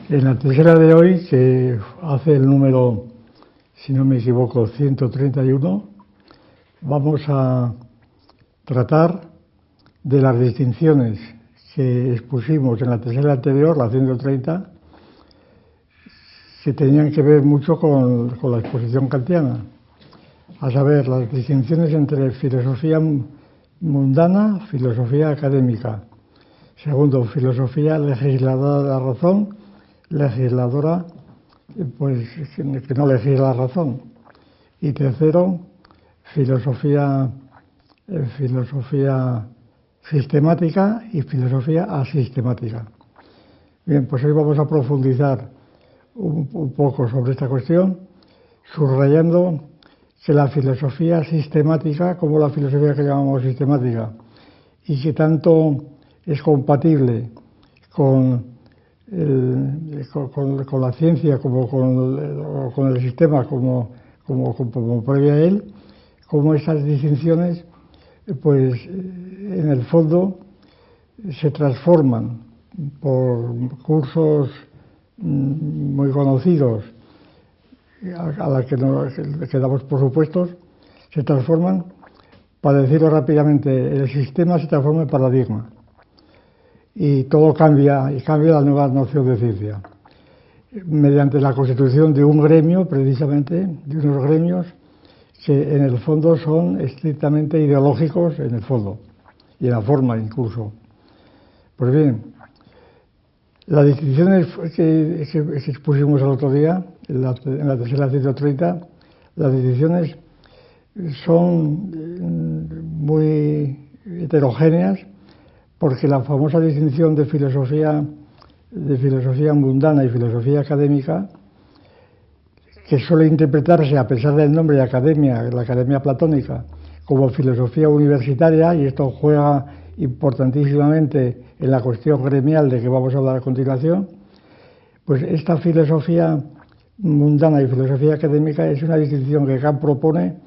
En la tercera de hoy, que hace el número, si no me equivoco, 131, vamos a tratar de las distinciones que expusimos en la tercera anterior, la 130, que tenían que ver mucho con la exposición kantiana, a saber, las distinciones entre filosofía mundana, filosofía académica. Segundo, filosofía legisladora de la razón, legisladora pues que no legisla la razón. Y tercero, filosofía sistemática y filosofía asistemática. Bien, pues hoy vamos a profundizar un poco sobre esta cuestión, subrayando que la filosofía sistemática, como la filosofía que llamamos sistemática, y que tanto es compatible con la ciencia como con el sistema como previa a él, como esas distinciones pues en el fondo se transforman por cursos muy conocidos a la que damos por supuestos, se transforman, para decirlo rápidamente, el sistema se transforma en paradigma y todo cambia, y cambia la nueva noción de ciencia mediante la constitución de un gremio, precisamente, de unos gremios que en el fondo son estrictamente ideológicos en el fondo y en la forma incluso. Pues bien, las distinciones que expusimos el otro día, en la tercera 130, las distinciones son muy heterogéneas, porque la famosa distinción de filosofía mundana y filosofía académica, que suele interpretarse, a pesar del nombre de academia, la academia platónica, como filosofía universitaria, y esto juega importantísimamente en la cuestión gremial de que vamos a hablar a continuación, pues esta filosofía mundana y filosofía académica es una distinción que Kant propone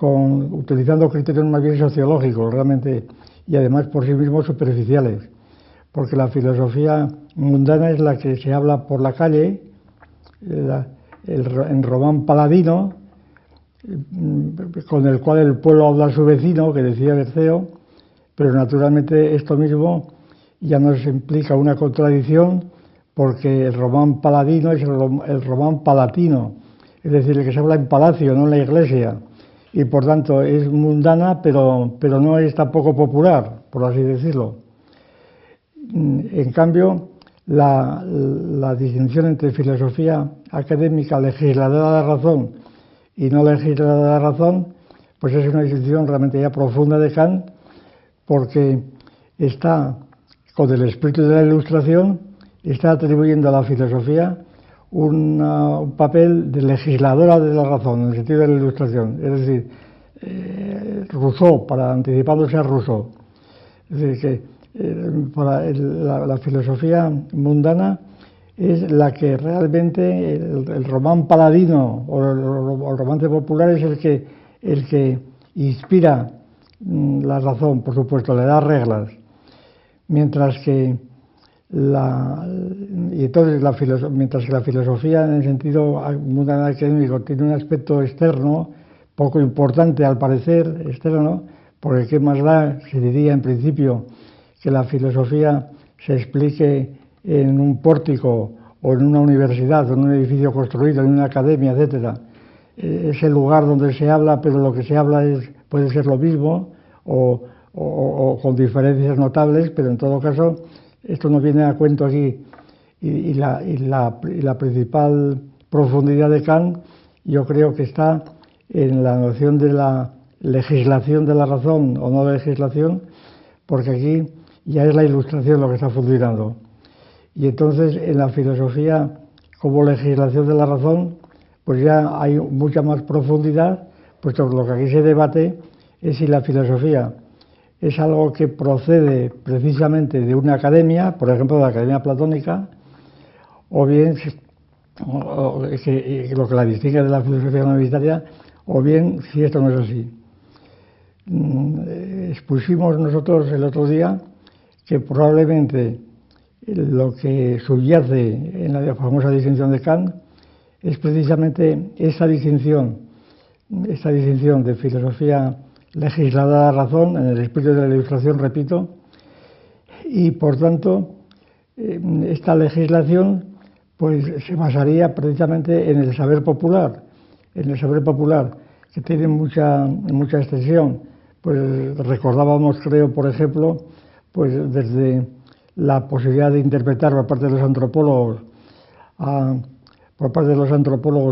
utilizando criterios más bien sociológicos realmente, y además por sí mismos superficiales, porque la filosofía mundana es la que se habla por la calle, en román paladino, con el cual el pueblo habla a su vecino, que decía Berceo, pero naturalmente esto mismo ya nos implica una contradicción, porque el román paladino es el román palatino, es decir, el que se habla en palacio, no en la iglesia, y por tanto es mundana, pero no es tampoco popular, por así decirlo. En cambio, la distinción entre filosofía académica legisladora de la razón y no legisladora de la razón, pues es una distinción realmente ya profunda de Kant, porque está, con el espíritu de la Ilustración, está atribuyendo a la filosofía un papel de legisladora de la razón, en el sentido de la Ilustración. Es decir, Rousseau, anticipándose a Rousseau. Es decir, que para la filosofía mundana es la que realmente el román paladino o el romance popular es el que inspira la razón, por supuesto, le da reglas, mientras que mientras que la filosofía en el sentido mundano académico tiene un aspecto externo poco importante, al parecer externo, porque qué más da, se diría en principio, que la filosofía se explique en un pórtico o en una universidad o en un edificio construido, en una academia, etcétera. Es el lugar donde se habla, pero lo que se habla puede ser lo mismo o con diferencias notables, pero en todo caso esto no viene a cuento aquí. Y la principal profundidad de Kant, yo creo que está en la noción de la legislación de la razón o no legislación, porque aquí ya es la Ilustración lo que está funcionando. Y entonces en la filosofía como legislación de la razón, pues ya hay mucha más profundidad, puesto que lo que aquí se debate es si la filosofía es algo que procede precisamente de una academia, por ejemplo de la academia platónica, o bien lo que la distingue de la filosofía universitaria, o bien si esto no es así. Expusimos nosotros el otro día que probablemente lo que subyace en la famosa distinción de Kant es precisamente esa distinción de filosofía legislada a la razón, en el espíritu de la Ilustración, repito, y por tanto esta legislación pues se basaría precisamente en el saber popular, que tiene mucha extensión. Pues recordábamos, creo, por ejemplo, pues desde la posibilidad de interpretar por parte de los antropólogos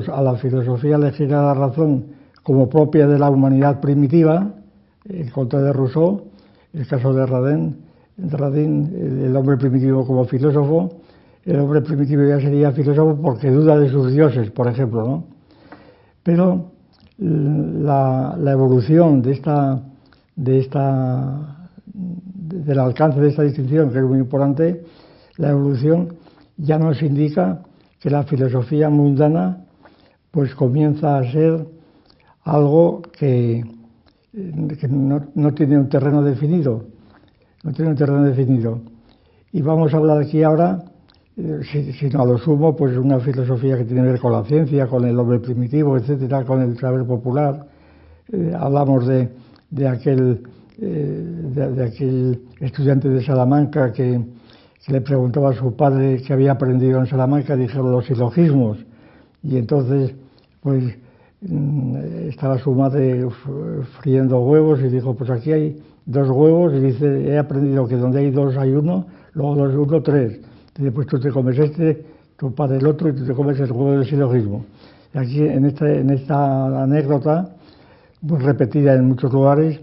a la filosofía legislada a la razón como propia de la humanidad primitiva, en contra de Rousseau, el caso de Radin, el hombre primitivo como filósofo. El hombre primitivo ya sería filósofo porque duda de sus dioses, por ejemplo, ¿no? Pero la evolución del alcance de esta distinción, que es muy importante, la evolución ya nos indica que la filosofía mundana pues comienza a ser algo que no tiene un terreno definido, Y vamos a hablar aquí ahora, sino a lo sumo, pues una filosofía que tiene que ver con la ciencia, con el hombre primitivo, etcétera, con el saber popular. Hablamos de aquel estudiante de Salamanca que le preguntaba a su padre qué había aprendido en Salamanca, dijeron los silogismos, y entonces pues estaba su madre friendo huevos y dijo, pues aquí hay 2 huevos, y dice, he aprendido que donde hay 2 hay 1, luego 2 y 1, 3. Dice, pues tú te comes tu padre el otro, y tú te comes el huevo del silogismo. Y aquí en esta anécdota, pues repetida en muchos lugares,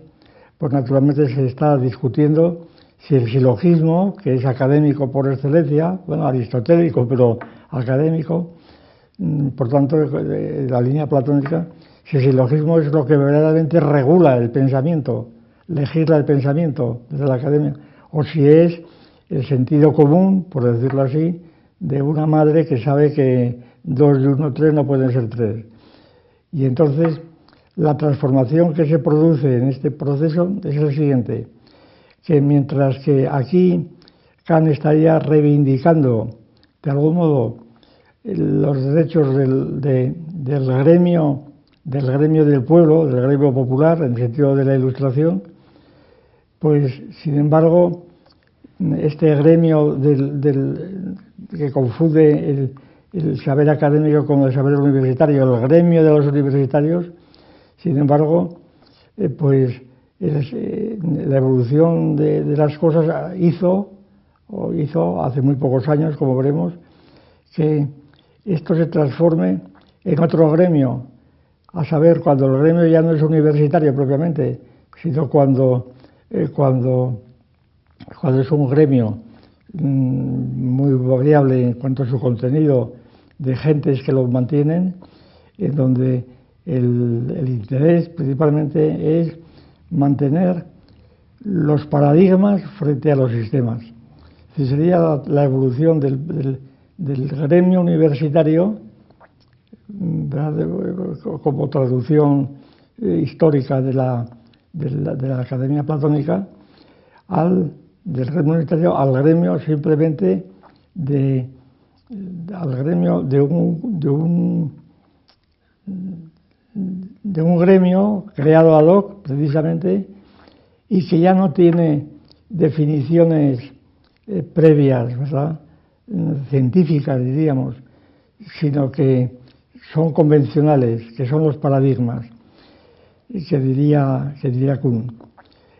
pues naturalmente se está discutiendo si el silogismo, que es académico por excelencia, bueno, aristotélico, pero académico, por tanto, la línea platónica, si el silogismo es lo que verdaderamente regula el pensamiento, legisla el pensamiento desde la academia, o si es el sentido común, por decirlo así, de una madre que sabe que 2 y 1, 3 no pueden ser 3. Y entonces, la transformación que se produce en este proceso es el siguiente, que mientras que aquí Kant estaría reivindicando, de algún modo, los derechos del gremio del pueblo, del gremio popular, en el sentido de la Ilustración, pues, sin embargo, este gremio que confunde el saber académico con el saber universitario, el gremio de los universitarios, sin embargo, pues la evolución de las cosas hizo hace muy pocos años, como veremos, que esto se transforme en otro gremio, a saber, cuando el gremio ya no es universitario propiamente, sino cuando es un gremio muy variable en cuanto a su contenido, de gentes que lo mantienen, en donde el interés principalmente es mantener los paradigmas frente a los sistemas. Sería la evolución del gremio universitario, como traducción histórica de la Academia Platónica, del gremio universitario al gremio simplemente al gremio de un gremio creado ad hoc precisamente, y que ya no tiene definiciones previas, ¿verdad?, científicas, diríamos, sino que son convencionales, que son los paradigmas, que diría Kuhn.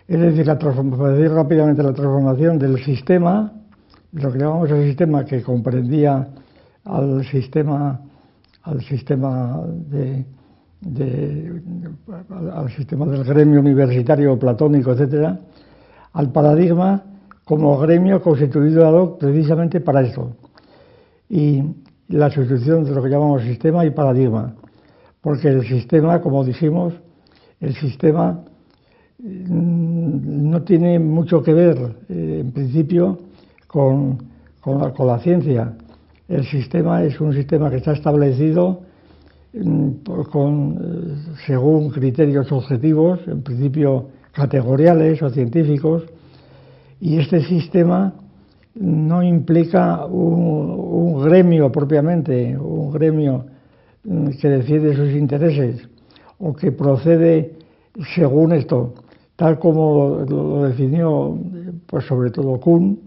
Es decir, para decir rápidamente, la transformación del sistema, de lo que llamamos el sistema, que comprendía al sistema del gremio universitario platónico, etcétera, al paradigma como gremio constituido ad hoc precisamente para esto. Y la sustitución de lo que llamamos sistema y paradigma, porque el sistema, como dijimos, el sistema no tiene mucho que ver, en principio, con la ciencia. El sistema es un sistema que está establecido según criterios objetivos, en principio categoriales o científicos, y este sistema no implica un gremio propiamente, un gremio que defiende sus intereses o que procede según esto, tal como lo definió, pues sobre todo Kuhn,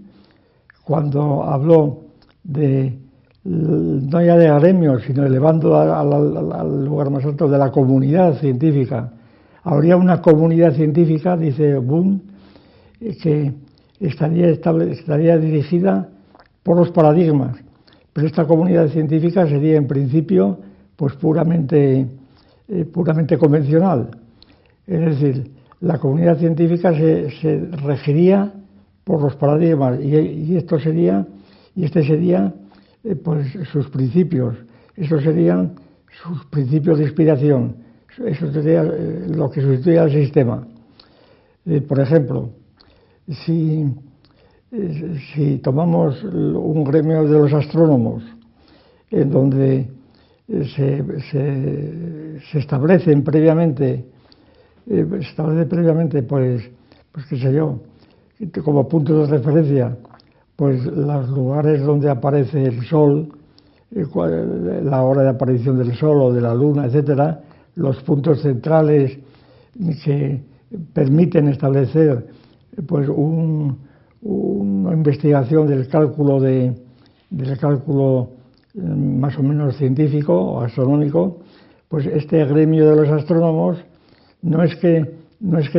cuando habló de, no ya de gremios, sino elevando al lugar más alto de la comunidad científica. Habría una comunidad científica, dice Kuhn, que estaría dirigida por los paradigmas, pero esta comunidad científica sería en principio pues puramente convencional. Es decir, la comunidad científica se regiría por los paradigmas y este sería pues sus principios. Estos serían sus principios de inspiración. Eso sería lo que sustituye al sistema. Por ejemplo, si tomamos un gremio de los astrónomos, en donde se establecen previamente, pues qué sé yo, como punto de referencia, pues los lugares donde aparece el Sol, la hora de aparición del Sol o de la Luna, etcétera, los puntos centrales que permiten establecer pues una investigación del cálculo más o menos científico o astronómico, pues este gremio de los astrónomos no es que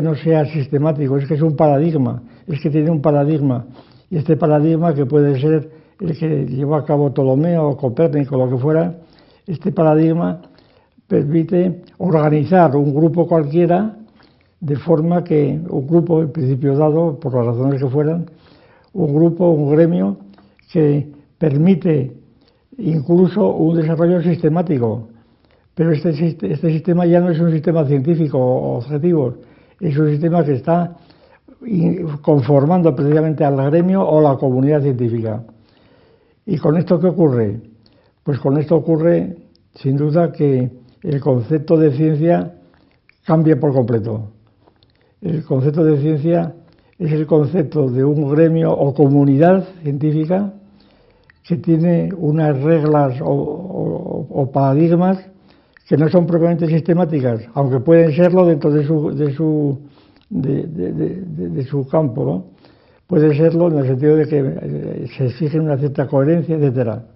no sea sistemático, es que es un paradigma, es que tiene un paradigma, y este paradigma, que puede ser el que llevó a cabo Ptolomeo o Copérnico, lo que fuera, este paradigma permite organizar un grupo cualquiera de forma que un grupo, en principio dado, por las razones que fueran, un gremio que permite incluso un desarrollo sistemático. Pero este sistema ya no es un sistema científico o objetivo, es un sistema que está conformando precisamente al gremio o la comunidad científica. ¿Y con esto qué ocurre? Pues con esto ocurre, sin duda, que el concepto de ciencia cambia por completo. El concepto de ciencia es el concepto de un gremio o comunidad científica que tiene unas reglas o paradigmas que no son propiamente sistemáticas, aunque pueden serlo dentro de su campo, ¿no? Puede serlo en el sentido de que se exige una cierta coherencia, etcétera.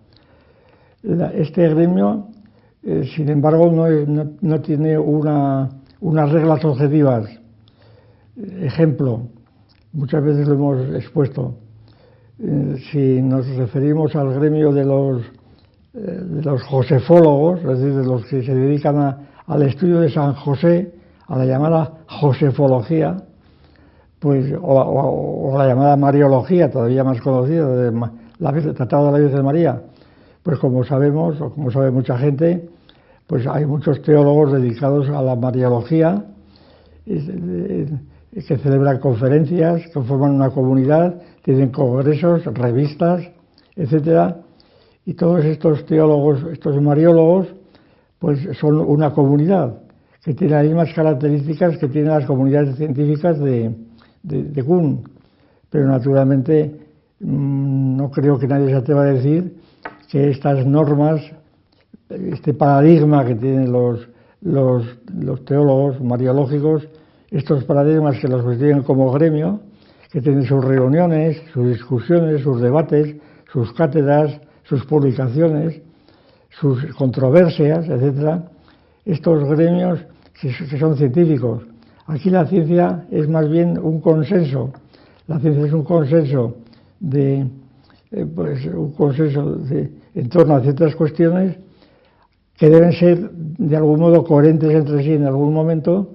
Este gremio, sin embargo, no tiene unas reglas objetivas. Ejemplo, muchas veces lo hemos expuesto. Si nos referimos al gremio de los josefólogos, es decir, de los que se dedican al estudio de San José, a la llamada josefología, pues, o la llamada mariología, todavía más conocida, el Tratado de la Virgen María, pues como sabemos, o como sabe mucha gente, pues hay muchos teólogos dedicados a la mariología, que celebran conferencias, que forman una comunidad, tienen congresos, revistas, etcétera, y todos estos teólogos, estos mariólogos, pues son una comunidad que tiene las mismas características que tienen las comunidades científicas de Kuhn, pero naturalmente no creo que nadie se atreva a decir que estas normas, este paradigma que tienen los teólogos mariológicos, estos paradigmas que los constituyen como gremio, que tienen sus reuniones, sus discusiones, sus debates, sus cátedras, sus publicaciones, sus controversias, etcétera, estos gremios que son científicos. Aquí la ciencia es más bien un consenso. La ciencia es un consenso en torno a ciertas cuestiones que deben ser de algún modo coherentes entre sí en algún momento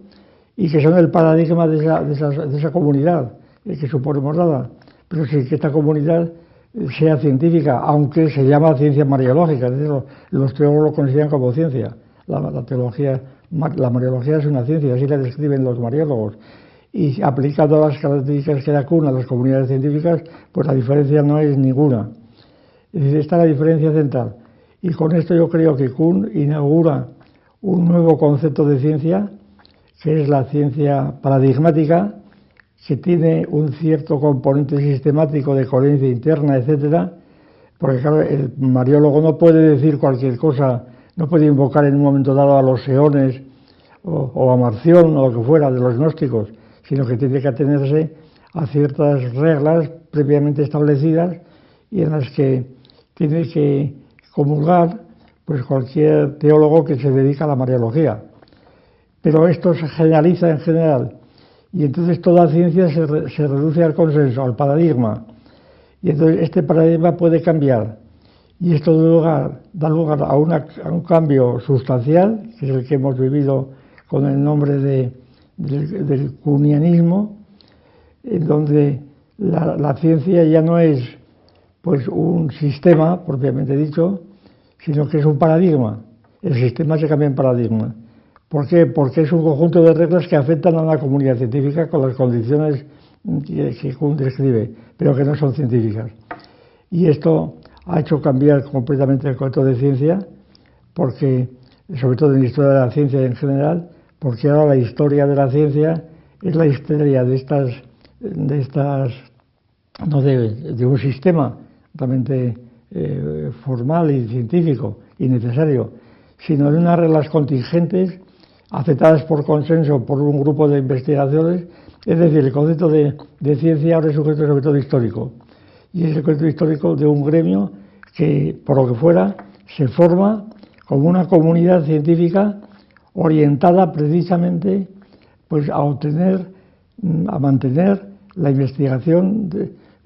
y que son el paradigma de esa comunidad que suponemos dada. Pero sí que esta comunidad sea científica, aunque se llama ciencia mariológica, es decir, los teólogos lo consideran como ciencia. La mariología es una ciencia, así la describen los mariólogos. Y aplicando las características que da Kuhn a las comunidades científicas, pues la diferencia no es ninguna. Es decir, esta es la diferencia central. Y con esto yo creo que Kuhn inaugura un nuevo concepto de ciencia, que es la ciencia paradigmática, que tiene un cierto componente sistemático de coherencia interna, etcétera, porque claro, el mariólogo no puede decir cualquier cosa, no puede invocar en un momento dado a los eones o a Marción o lo que fuera de los gnósticos, sino que tiene que atenerse a ciertas reglas previamente establecidas y en las que tiene que comulgar pues cualquier teólogo que se dedica a la mariología. Pero esto se generaliza en general y entonces toda ciencia se reduce al consenso, al paradigma. Y entonces este paradigma puede cambiar y esto da lugar a un cambio sustancial, que es el que hemos vivido con el nombre del kuhnianismo, en donde la ciencia ya no es pues un sistema propiamente dicho, sino que es un paradigma. El sistema se cambia en paradigma. ¿Por qué? Porque es un conjunto de reglas que afectan a la comunidad científica con las condiciones que Kuhn describe, pero que no son científicas. Y esto ha hecho cambiar completamente el concepto de ciencia, porque, sobre todo en la historia de la ciencia en general, porque ahora la historia de la ciencia es la historia de un sistema realmente formal y científico y necesario, sino de unas reglas contingentes aceptadas por consenso por un grupo de investigadores. Es decir, el concepto de ciencia ahora es un concepto sobre todo histórico, y es el concepto histórico de un gremio que, por lo que fuera, se forma como una comunidad científica orientada precisamente pues, a mantener la investigación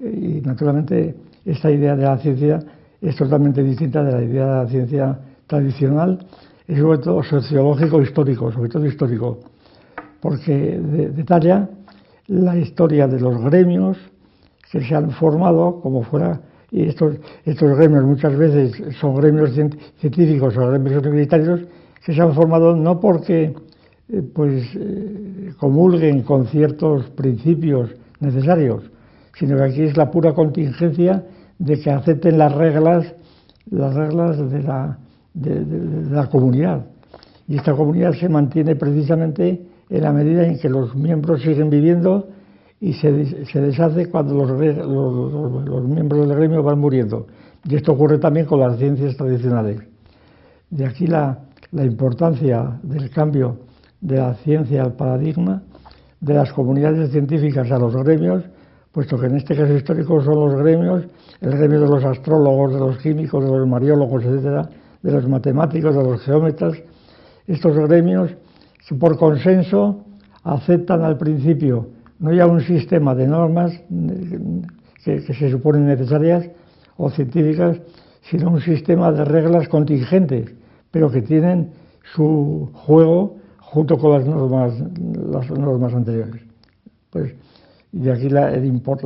y naturalmente esta idea de la ciencia es totalmente distinta de la idea de la ciencia tradicional, es sobre todo sociológico histórico, sobre todo histórico, porque detalla la historia de los gremios que se han formado como fuera, y estos gremios muchas veces son gremios científicos o gremios universitarios que se han formado no porque comulguen con ciertos principios necesarios, sino que aquí es la pura contingencia de que acepten las reglas de la comunidad. Y esta comunidad se mantiene precisamente en la medida en que los miembros siguen viviendo y se deshace cuando los miembros del gremio van muriendo. Y esto ocurre también con las ciencias tradicionales. De aquí la importancia del cambio de la ciencia al paradigma, de las comunidades científicas a los gremios, puesto que en este caso histórico son los gremios, el gremio de los astrólogos, de los químicos, de los mariólogos, etcétera, de los matemáticos, de los geómetras, estos gremios que por consenso aceptan al principio no ya un sistema de normas que se suponen necesarias o científicas, sino un sistema de reglas contingentes, pero que tienen su juego junto con las normas anteriores. Pues, y de aquí la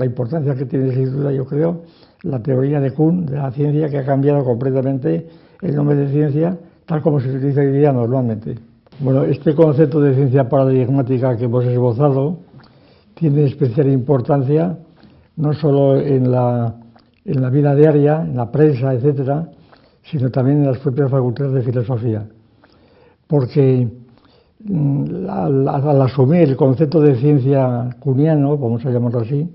importancia que tiene sin duda, yo creo, la teoría de Kuhn de la ciencia, que ha cambiado completamente el nombre de ciencia tal como se utiliza hoy día normalmente. Bueno, este concepto de ciencia paradigmática que hemos esbozado tiene especial importancia no solo en la vida diaria, en la prensa, etcétera, sino también en las propias facultades de filosofía. Porque al asumir el concepto de ciencia kuhniano, vamos a llamarlo así,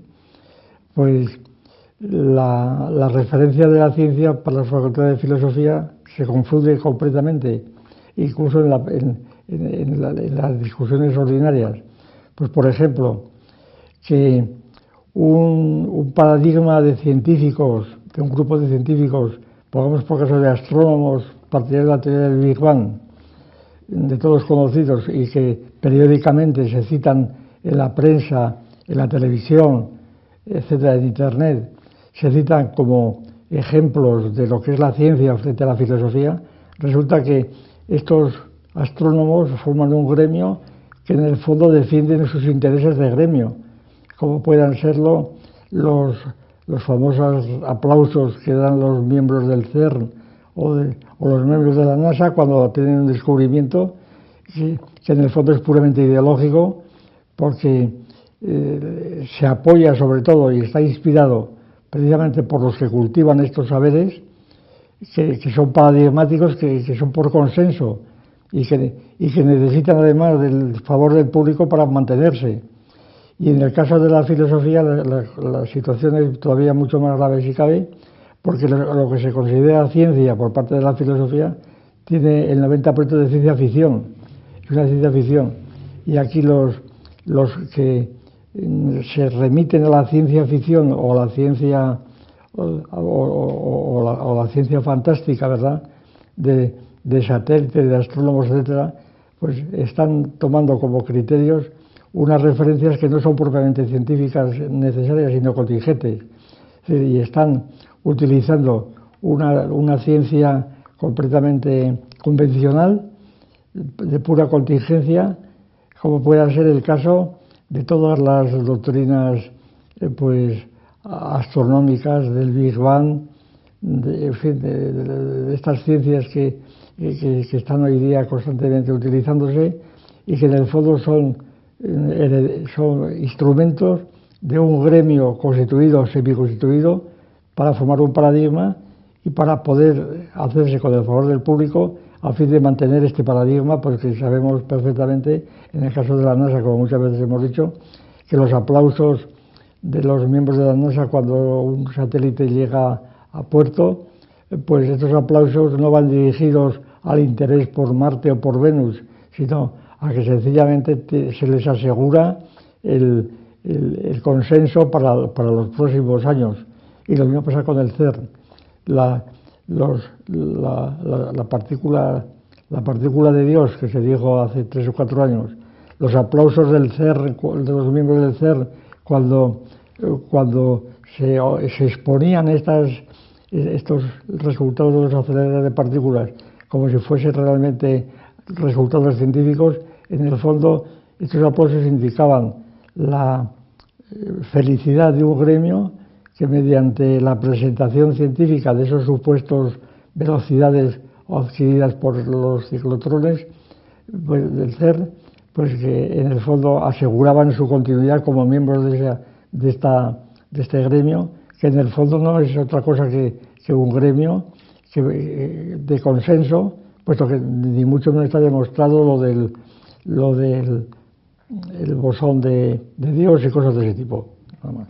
pues la referencia de la ciencia para las facultades de filosofía se confunde completamente, incluso en las discusiones ordinarias. Pues, por ejemplo, que un paradigma de científicos, de un grupo de científicos, pongamos por caso de astrónomos, partidarios de la teoría del Big Bang, de todos conocidos y que periódicamente se citan en la prensa, en la televisión, etcétera, en Internet, se citan como ejemplos de lo que es la ciencia frente a la filosofía. Resulta que estos astrónomos forman un gremio que en el fondo defienden sus intereses de gremio, como puedan serlo los famosos aplausos que dan los miembros del CERN o los miembros de la NASA cuando tienen un descubrimiento que en el fondo es puramente ideológico, porque se apoya sobre todo y está inspirado precisamente por los que cultivan estos saberes que son paradigmáticos, que son por consenso y que necesitan además del favor del público para mantenerse. Y en el caso de la filosofía la situación es todavía mucho más grave si cabe, porque lo que se considera ciencia por parte de la filosofía tiene el 90% de ciencia ficción, es una ciencia ficción. Y aquí los que se remiten a la ciencia ficción o a la ciencia o la ciencia fantástica, ¿verdad?, de satélites, de astrónomos, etcétera, pues están tomando como criterios unas referencias que no son propiamente científicas necesarias, sino contingentes. Y están utilizando una ciencia completamente convencional, de pura contingencia, como pueda ser el caso de todas las doctrinas pues astronómicas del Big Bang, en fin, de estas ciencias que están hoy día constantemente utilizándose y que en el fondo son instrumentos de un gremio constituido, semiconstituido, para formar un paradigma y para poder hacerse con el favor del público a fin de mantener este paradigma, porque sabemos perfectamente, en el caso de la NASA, como muchas veces hemos dicho, que los aplausos de los miembros de la NASA cuando un satélite llega a puerto, pues estos aplausos no van dirigidos al interés por Marte o por Venus, sino a que sencillamente se les asegura el consenso para los próximos años. Y lo mismo pasa con el CERN. La partícula de Dios, que se dijo hace 3 o 4 años, los aplausos del CERN, de los miembros del CERN, cuando se exponían estos resultados de los aceleradores de partículas como si fuesen realmente resultados científicos, en el fondo estos aplausos indicaban la felicidad de un gremio que mediante la presentación científica de esos supuestos velocidades adquiridas por los ciclotrones pues, del CERN, pues que en el fondo aseguraban su continuidad como miembros de este gremio, que en el fondo no es otra cosa que un gremio de consenso, puesto que ni mucho menos está demostrado lo del el bosón de Dios y cosas de ese tipo. Nada más.